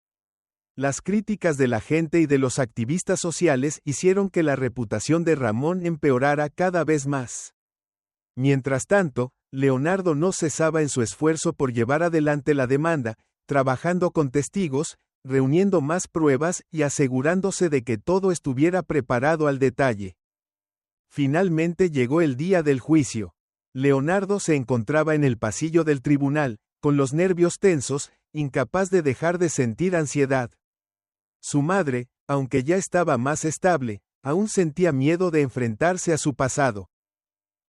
Las críticas de la gente y de los activistas sociales hicieron que la reputación de Ramón empeorara cada vez más. Mientras tanto, Leonardo no cesaba en su esfuerzo por llevar adelante la demanda, trabajando con testigos, reuniendo más pruebas y asegurándose de que todo estuviera preparado al detalle. Finalmente llegó el día del juicio. Leonardo se encontraba en el pasillo del tribunal, con los nervios tensos, incapaz de dejar de sentir ansiedad. Su madre, aunque ya estaba más estable, Aún sentía miedo de enfrentarse a su pasado.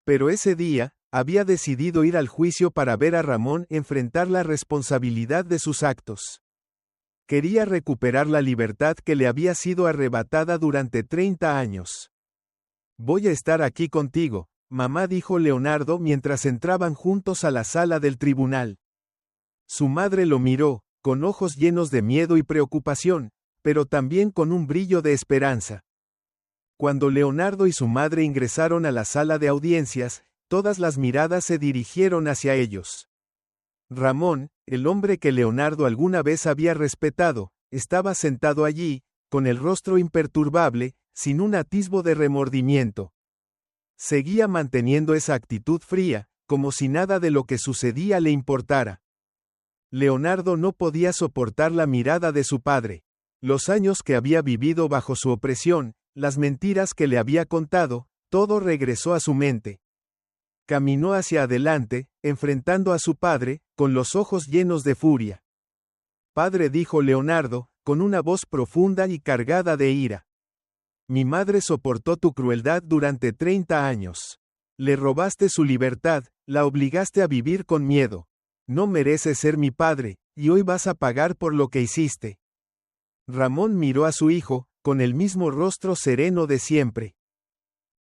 Pero ese día, había decidido ir al juicio para ver a Ramón enfrentar la responsabilidad de sus actos. Quería recuperar la libertad que le había sido arrebatada durante 30 años. Voy a estar aquí contigo, mamá, dijo Leonardo mientras entraban juntos a la sala del tribunal. Su madre lo miró, con ojos llenos de miedo y preocupación, pero también con un brillo de esperanza. Cuando Leonardo y su madre ingresaron a la sala de audiencias, todas las miradas se dirigieron hacia ellos. Ramón, el hombre que Leonardo alguna vez había respetado, estaba sentado allí, con el rostro imperturbable, sin un atisbo de remordimiento. Seguía manteniendo esa actitud fría, como si nada de lo que sucedía le importara. Leonardo no podía soportar la mirada de su padre. Los años que había vivido bajo su opresión, las mentiras que le había contado, todo regresó a su mente. Caminó hacia adelante, enfrentando a su padre, con los ojos llenos de furia. Padre, dijo Leonardo, con una voz profunda y cargada de ira. Mi madre soportó tu crueldad durante 30 años. Le robaste su libertad, la obligaste a vivir con miedo. No mereces ser mi padre, y hoy vas a pagar por lo que hiciste. Ramón miró a su hijo, con el mismo rostro sereno de siempre.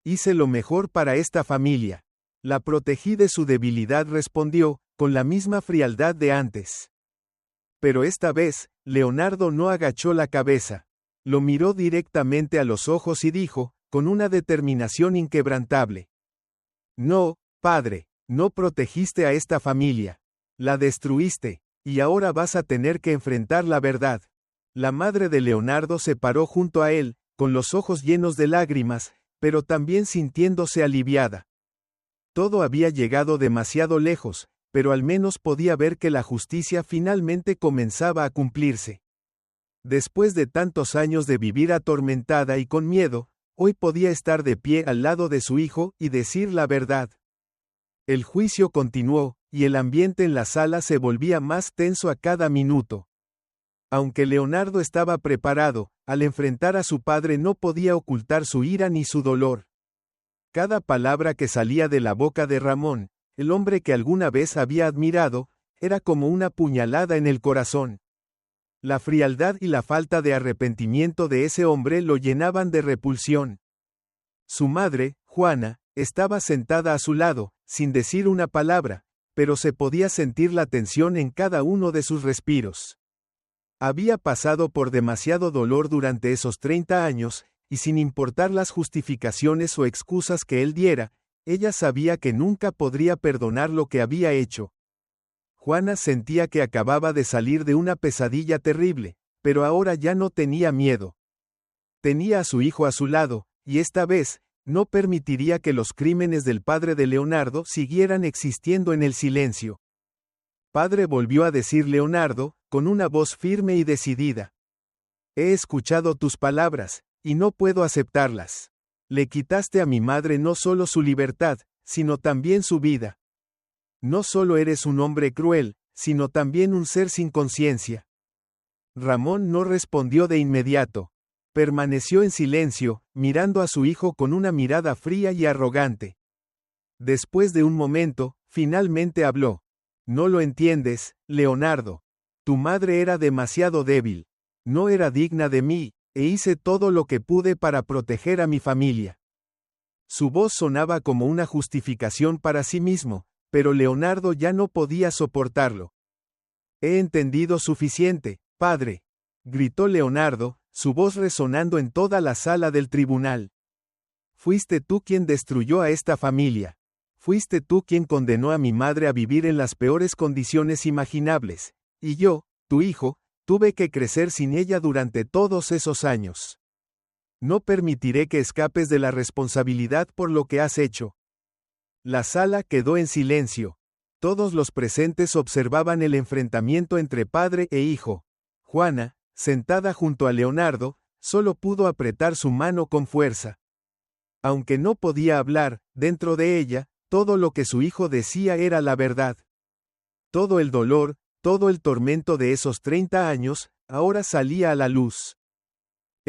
Hice lo mejor para esta familia. La protegí de su debilidad, respondió, con la misma frialdad de antes. Pero esta vez, Leonardo no agachó la cabeza. Lo miró directamente a los ojos y dijo, con una determinación inquebrantable. No, padre, no protegiste a esta familia. La destruiste, y ahora vas a tener que enfrentar la verdad. La madre de Leonardo se paró junto a él, con los ojos llenos de lágrimas, pero también sintiéndose aliviada. Todo había llegado demasiado lejos, pero al menos podía ver que la justicia finalmente comenzaba a cumplirse. Después de tantos años de vivir atormentada y con miedo, hoy podía estar de pie al lado de su hijo y decir la verdad. El juicio continuó, y el ambiente en la sala se volvía más tenso a cada minuto. Aunque Leonardo estaba preparado, al enfrentar a su padre no podía ocultar su ira ni su dolor. Cada palabra que salía de la boca de Ramón, el hombre que alguna vez había admirado, era como una puñalada en el corazón. La frialdad y la falta de arrepentimiento de ese hombre lo llenaban de repulsión. Su madre, Juana, estaba sentada a su lado, sin decir una palabra, pero se podía sentir la tensión en cada uno de sus respiros. Había pasado por demasiado dolor durante esos 30 años, y sin importar las justificaciones o excusas que él diera, ella sabía que nunca podría perdonar lo que había hecho. Juana sentía que acababa de salir de una pesadilla terrible, pero ahora ya no tenía miedo. Tenía a su hijo a su lado, y esta vez, no permitiría que los crímenes del padre de Leonardo siguieran existiendo en el silencio. Padre, volvió a decir Leonardo, con una voz firme y decidida. He escuchado tus palabras, y no puedo aceptarlas. Le quitaste a mi madre no solo su libertad, sino también su vida. No solo eres un hombre cruel, sino también un ser sin conciencia. Ramón no respondió de inmediato. Permaneció en silencio, mirando a su hijo con una mirada fría y arrogante. Después de un momento, finalmente habló. No lo entiendes, Leonardo. Tu madre era demasiado débil. No era digna de mí, e hice todo lo que pude para proteger a mi familia. Su voz sonaba como una justificación para sí mismo, pero Leonardo ya no podía soportarlo. He entendido suficiente, padre, gritó Leonardo, su voz resonando en toda la sala del tribunal. Fuiste tú quien destruyó a esta familia. Fuiste tú quien condenó a mi madre a vivir en las peores condiciones imaginables, y yo, tu hijo, tuve que crecer sin ella durante todos esos años. No permitiré que escapes de la responsabilidad por lo que has hecho. La sala quedó en silencio. Todos los presentes observaban el enfrentamiento entre padre e hijo. Juana, sentada junto a Leonardo, solo pudo apretar su mano con fuerza. Aunque no podía hablar, dentro de ella, todo lo que su hijo decía era la verdad. Todo el dolor, todo el tormento de esos 30 años, ahora salía a la luz.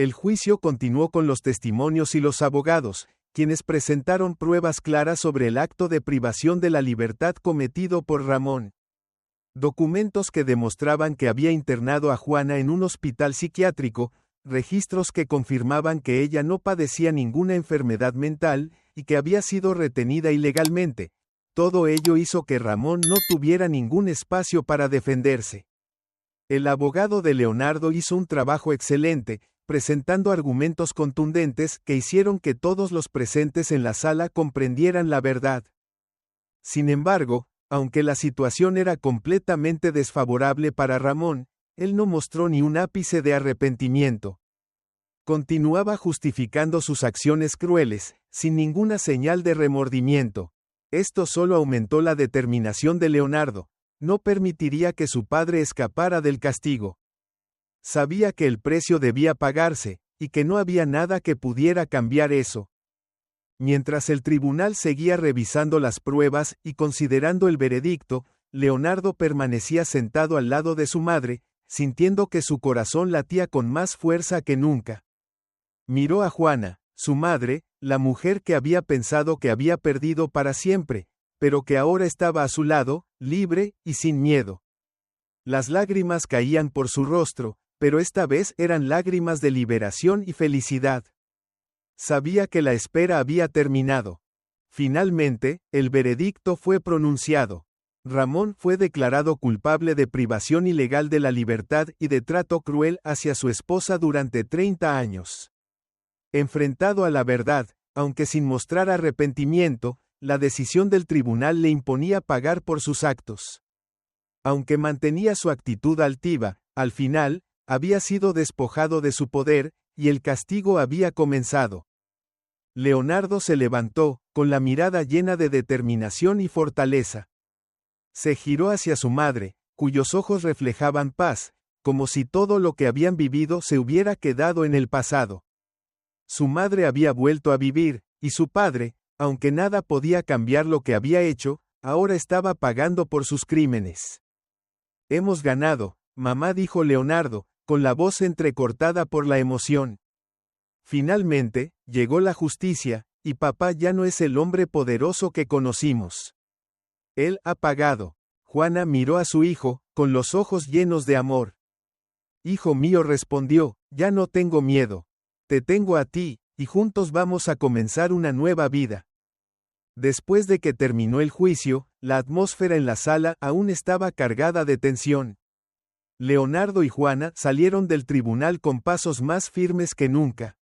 El juicio continuó con los testimonios y los abogados, quienes presentaron pruebas claras sobre el acto de privación de la libertad cometido por Ramón. Documentos que demostraban que había internado a Juana en un hospital psiquiátrico, registros que confirmaban que ella no padecía ninguna enfermedad mental y que había sido retenida ilegalmente. Todo ello hizo que Ramón no tuviera ningún espacio para defenderse. El abogado de Leonardo hizo un trabajo excelente, presentando argumentos contundentes que hicieron que todos los presentes en la sala comprendieran la verdad. Sin embargo, aunque la situación era completamente desfavorable para Ramón, él no mostró ni un ápice de arrepentimiento. Continuaba justificando sus acciones crueles, sin ninguna señal de remordimiento. Esto solo aumentó la determinación de Leonardo. No permitiría que su padre escapara del castigo. Sabía que el precio debía pagarse, y que no había nada que pudiera cambiar eso. Mientras el tribunal seguía revisando las pruebas y considerando el veredicto, Leonardo permanecía sentado al lado de su madre, sintiendo que su corazón latía con más fuerza que nunca. Miró a Juana, su madre, la mujer que había pensado que había perdido para siempre, pero que ahora estaba a su lado, libre y sin miedo. Las lágrimas caían por su rostro, pero esta vez eran lágrimas de liberación y felicidad. Sabía que la espera había terminado. Finalmente, el veredicto fue pronunciado. Ramón fue declarado culpable de privación ilegal de la libertad y de trato cruel hacia su esposa durante 30 años. Enfrentado a la verdad, aunque sin mostrar arrepentimiento, la decisión del tribunal le imponía pagar por sus actos. Aunque mantenía su actitud altiva, al final, había sido despojado de su poder, y el castigo había comenzado. Leonardo se levantó, con la mirada llena de determinación y fortaleza. Se giró hacia su madre, cuyos ojos reflejaban paz, como si todo lo que habían vivido se hubiera quedado en el pasado. Su madre había vuelto a vivir, y su padre, aunque nada podía cambiar lo que había hecho, ahora estaba pagando por sus crímenes. Hemos ganado, mamá, dijo Leonardo, con la voz entrecortada por la emoción. Finalmente, llegó la justicia, y papá ya no es el hombre poderoso que conocimos. Él ha pagado. Juana miró a su hijo, con los ojos llenos de amor. Hijo mío, respondió, ya no tengo miedo. Te tengo a ti, y juntos vamos a comenzar una nueva vida. Después de que terminó el juicio, la atmósfera en la sala aún estaba cargada de tensión. Leonardo y Juana salieron del tribunal con pasos más firmes que nunca.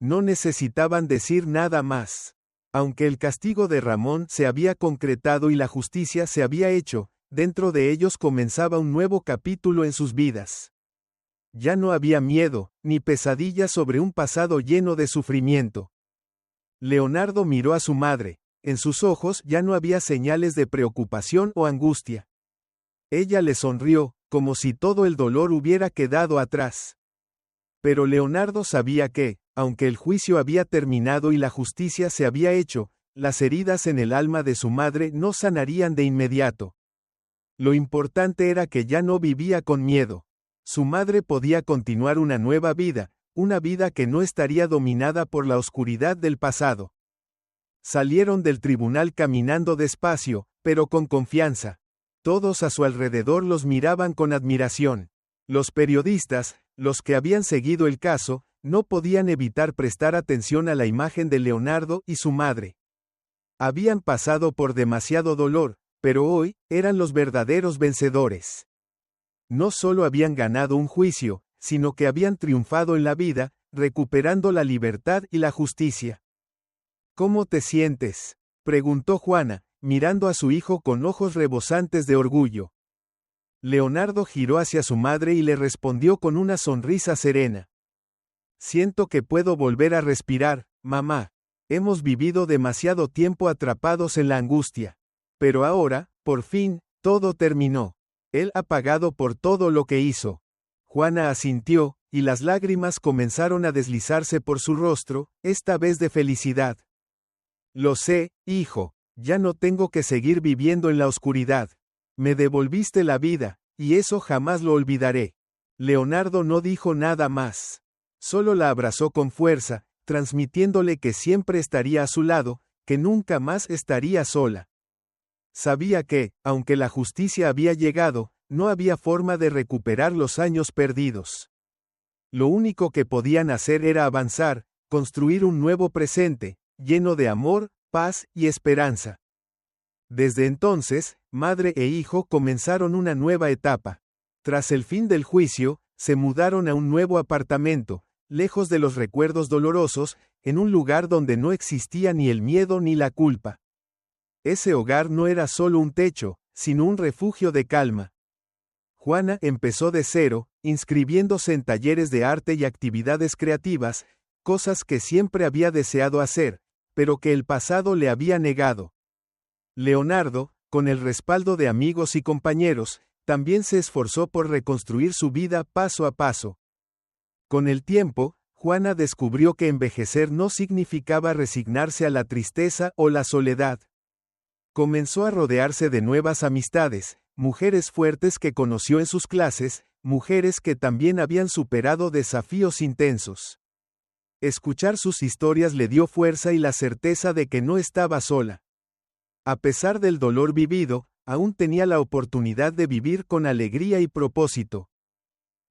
No necesitaban decir nada más. Aunque el castigo de Ramón se había concretado y la justicia se había hecho, dentro de ellos comenzaba un nuevo capítulo en sus vidas. Ya no había miedo, ni pesadillas sobre un pasado lleno de sufrimiento. Leonardo miró a su madre. En sus ojos ya no había señales de preocupación o angustia. Ella le sonrió, como si todo el dolor hubiera quedado atrás. Pero Leonardo sabía que, aunque el juicio había terminado y la justicia se había hecho, las heridas en el alma de su madre no sanarían de inmediato. Lo importante era que ya no vivía con miedo. Su madre podía continuar una nueva vida, una vida que no estaría dominada por la oscuridad del pasado. Salieron del tribunal caminando despacio, pero con confianza. Todos a su alrededor los miraban con admiración. Los periodistas, los que habían seguido el caso, no podían evitar prestar atención a la imagen de Leonardo y su madre. Habían pasado por demasiado dolor, pero hoy, eran los verdaderos vencedores. No solo habían ganado un juicio, sino que habían triunfado en la vida, recuperando la libertad y la justicia. ¿Cómo te sientes?, preguntó Juana, mirando a su hijo con ojos rebosantes de orgullo. Leonardo giró hacia su madre y le respondió con una sonrisa serena. Siento que puedo volver a respirar, mamá. Hemos vivido demasiado tiempo atrapados en la angustia. Pero ahora, por fin, todo terminó. Él ha pagado por todo lo que hizo. Juana asintió, y las lágrimas comenzaron a deslizarse por su rostro, esta vez de felicidad. Lo sé, hijo, ya no tengo que seguir viviendo en la oscuridad. Me devolviste la vida, y eso jamás lo olvidaré. Leonardo no dijo nada más. Solo la abrazó con fuerza, transmitiéndole que siempre estaría a su lado, que nunca más estaría sola. Sabía que, aunque la justicia había llegado, no había forma de recuperar los años perdidos. Lo único que podían hacer era avanzar, construir un nuevo presente, lleno de amor, paz y esperanza. Desde entonces, madre e hijo comenzaron una nueva etapa. Tras el fin del juicio, se mudaron a un nuevo apartamento, lejos de los recuerdos dolorosos, en un lugar donde no existía ni el miedo ni la culpa. Ese hogar no era solo un techo, sino un refugio de calma. Juana empezó de cero, inscribiéndose en talleres de arte y actividades creativas, cosas que siempre había deseado hacer, pero que el pasado le había negado. Leonardo, con el respaldo de amigos y compañeros, también se esforzó por reconstruir su vida paso a paso. Con el tiempo, Juana descubrió que envejecer no significaba resignarse a la tristeza o la soledad. Comenzó a rodearse de nuevas amistades, mujeres fuertes que conoció en sus clases, mujeres que también habían superado desafíos intensos. Escuchar sus historias le dio fuerza y la certeza de que no estaba sola. A pesar del dolor vivido, aún tenía la oportunidad de vivir con alegría y propósito.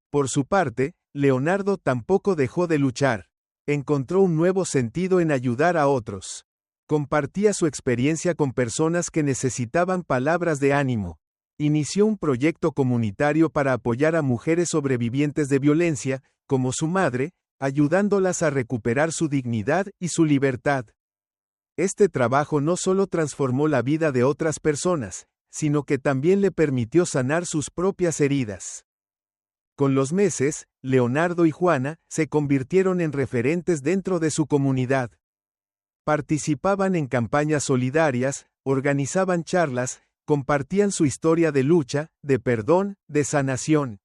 Por su parte, Leonardo tampoco dejó de luchar. Encontró un nuevo sentido en ayudar a otros. Compartía su experiencia con personas que necesitaban palabras de ánimo. Inició un proyecto comunitario para apoyar a mujeres sobrevivientes de violencia, como su madre, ayudándolas a recuperar su dignidad y su libertad. Este trabajo no solo transformó la vida de otras personas, sino que también le permitió sanar sus propias heridas. Con los meses, Leonardo y Juana se convirtieron en referentes dentro de su comunidad. Participaban en campañas solidarias, organizaban charlas, compartían su historia de lucha, de perdón, de sanación.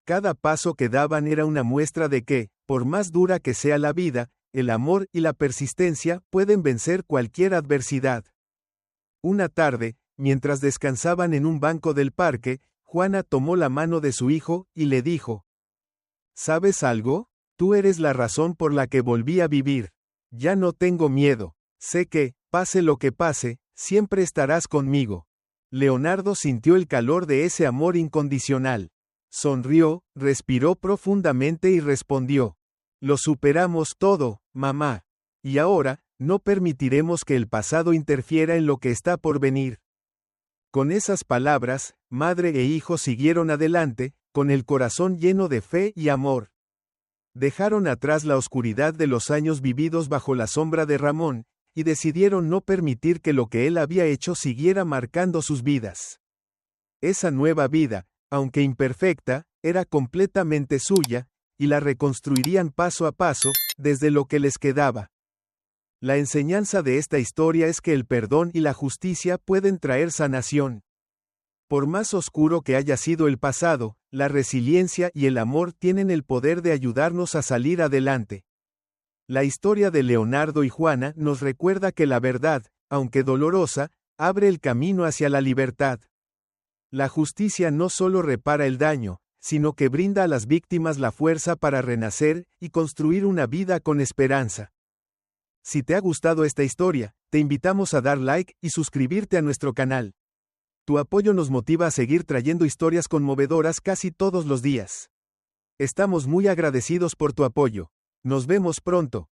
Cada paso que daban era una muestra de que, por más dura que sea la vida, el amor y la persistencia pueden vencer cualquier adversidad. Una tarde, mientras descansaban en un banco del parque, Juana tomó la mano de su hijo y le dijo: ¿Sabes algo? Tú eres la razón por la que volví a vivir. Ya no tengo miedo. Sé que, pase lo que pase, siempre estarás conmigo. Leonardo sintió el calor de ese amor incondicional. Sonrió, respiró profundamente y respondió: Lo superamos todo, mamá. Y ahora, no permitiremos que el pasado interfiera en lo que está por venir. Con esas palabras, madre e hijo siguieron adelante, con el corazón lleno de fe y amor. Dejaron atrás la oscuridad de los años vividos bajo la sombra de Ramón, y decidieron no permitir que lo que él había hecho siguiera marcando sus vidas. Esa nueva vida, aunque imperfecta, era completamente suya, y la reconstruirían paso a paso, desde lo que les quedaba. La enseñanza de esta historia es que el perdón y la justicia pueden traer sanación. Por más oscuro que haya sido el pasado, la resiliencia y el amor tienen el poder de ayudarnos a salir adelante. La historia de Leonardo y Juana nos recuerda que la verdad, aunque dolorosa, abre el camino hacia la libertad. La justicia no solo repara el daño, sino que brinda a las víctimas la fuerza para renacer y construir una vida con esperanza. Si te ha gustado esta historia, te invitamos a dar like y suscribirte a nuestro canal. Tu apoyo nos motiva a seguir trayendo historias conmovedoras casi todos los días. Estamos muy agradecidos por tu apoyo. Nos vemos pronto.